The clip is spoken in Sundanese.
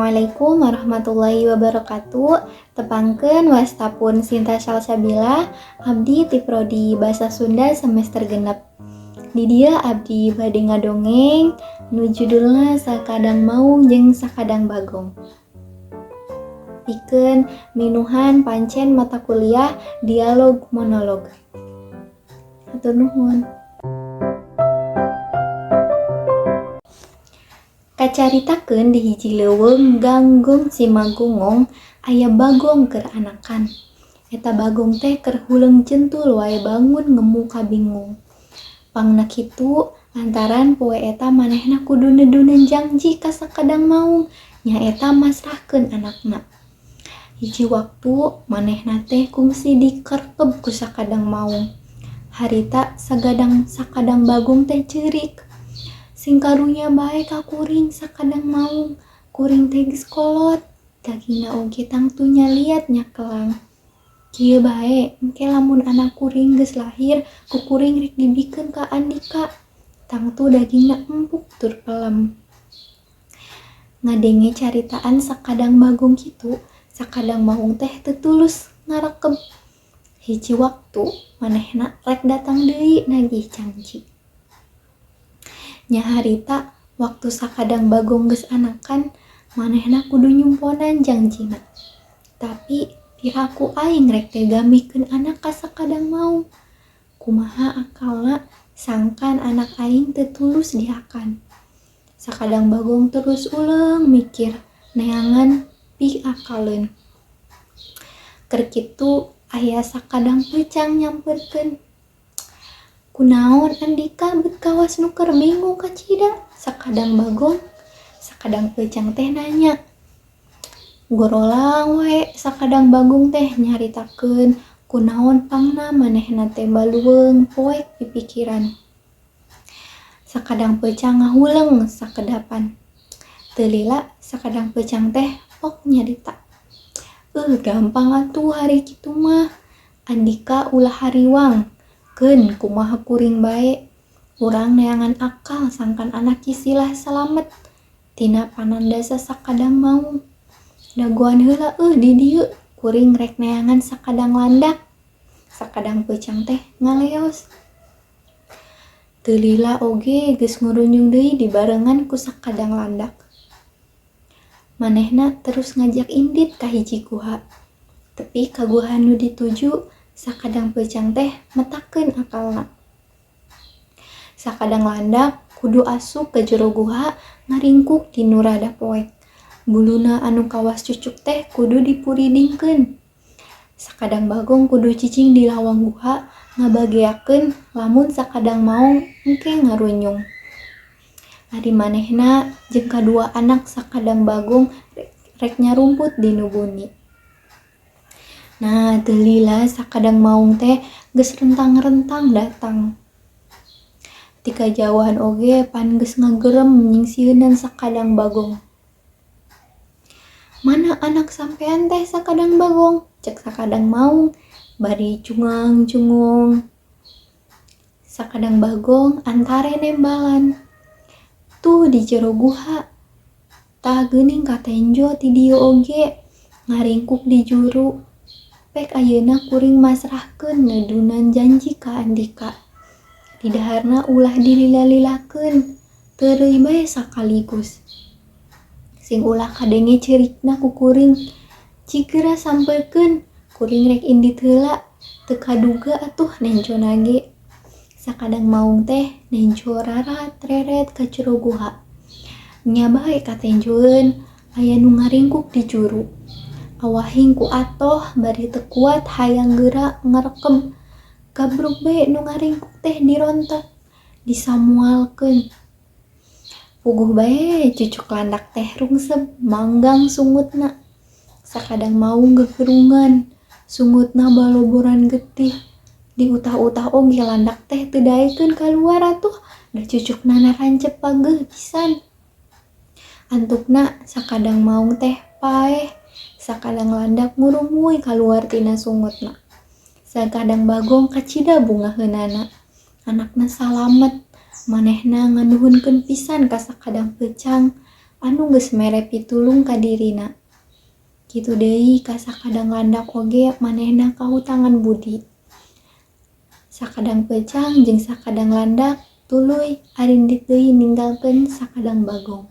Assalamualaikum warahmatullahi wabarakatuh. Tepangkeun wastapun Sinta Salsabila, abdi ti prodi Basa Sunda semester genep. Di dia abdi bade ngadongeng nu judulna Sakadang Maung jeung Sakadang Bagong. Pikeun minuhan pancen mata kuliah dialog monolog. Hatur nuhun. Kacaritakeun di hiji leuweung ganggung Cimagungong aya bagong keur anakan. Eta bagong teh keur huleung jentul wae bangun ngemu kabingung. Pangna kitu lantaran poe eta manehna kudu neduneun janji ka sakadang maung nyaeta masrahkeun anakna. Hiji waktu manehna teh kungsi dikerkeb ku sakadang maung. Harita sakadang bagong teh ceurik. Sing karunya bae ka kuring sakadang maung, kuring teh geus kolot, dagingna oge tangtu nyaliat nya kelang. Kieu bae, engke lamun anak kuring geus lahir, ku kuring rek dibikeun ka Andika, tangtu dagingna empuk tur pelem. Ngadenge caritaan sakadang bagong kitu, sakadang maung teh teu tulus ngarekeb. Hiji waktu manehna rek datang deui nagih janji. Nya harita waktu sakadang bagong geus anakan manehna kudu nyumponan janjina. Tapi piraku aing rek tega mikeun anak ka sakadang maung. Kumaha akalna sangkan anak aing teu tulus diakan. Sakadang bagong terus uleung mikir neangan pi akaleun. Keur kitu aya sakadang peucang nyampeurkeun. Kunaon Andika bet kawas nu keur bingung kacida? Sakadang bagong, sakadang peucang teh nanya. Gorolang wae sakadang bagong teh nyaritakeun kunaon pangna manehna teh baluweung poek pipikiran. Sakadang peucang ngahuleung sakedapan. Teu lila sakadang peucang teh pok nyarita. Gampang atuh hari kitu mah. Andika ulah hariwang. Keun kumaha kuring bae, urang neangan akal sangkan anak kisilah salamet tina panandasa sakadang maung. Daguan heula di dieu kuring rek neangan sakadang landak. Sakadang peucang teh ngaleos. Teu lila oge geus ngurunyung deui dibarengan ku sakadang landak. Manehna terus ngajak indit ka hiji guha. Tepi ka guha nu dituju sakadang peucang teh metakeun akalna. Sakadang landak kudu asup ke jero guha ngaringkuk di nu rada poek. Buluna anu kawas cucuk teh kudu dipuridingkeun. Sakadang bagong kudu cicing di lawang guha ngabageakeun lamun sakadang maung engke ngarunyung. Ari manehna jeung kadua anak sakadang bagong rek nyarumput di nu buni. Nah, teu lila sakadang maung teh geus rentang-rentang datang. Ti kajauhan oge pan geus ngagerem nyingsieunnan sakadang bagong. Mana anak sampean teh sakadang bagong? Cek sakadang maung bari cungang-cungong. Sakadang bagong antare nembalan. Tuh di jero guha. Tah geuning katenjo ti dieu oge ngaringkuk di juru. Pek ayeuna kuring masrahkeun nedunan janji ka Andika. Di daharna ulah dilila-lilakeun, teureui bae sakaligus. Sing ulah kadenge ceurikna ku kuring, cigera sampeukeun, kuring rek indit heula, teu kaduga atuh nenjona ge. Sakadang maung teh nenjo rarat reret ka jero guha. Nya bae katenjoeun aya nu ngaringkuk di juru. Awahing ku atoh bari teu kuat hayang geura ngarekeb. Gabruk bae nu ngaringkuk teh dirontot, disamualkeun. Puguh bae cucuk landak teh rungseb manggang sungutna. Sakadang maung gegerungan, sungutna baloboran getih. Diutah-utah oge landak teh teu daekeun kaluar atuh, da cucukna narancep pageuh pisan. Antukna sakadang maung teh paeh. Sakadang landak ngurumuy kaluar tina sungutna. Sakadang bagong kacida bungaheunana. Anakna salamet, manehna nganuhunkeun pisan ka sakadang peucang anu geus mere pitulung ka dirina. Kitu deui ka sakadang landak oge manehna kahutangan budi. Sakadang peucang jeung sakadang landak tuluy arindit deui ninggalkeun sakadang bagong.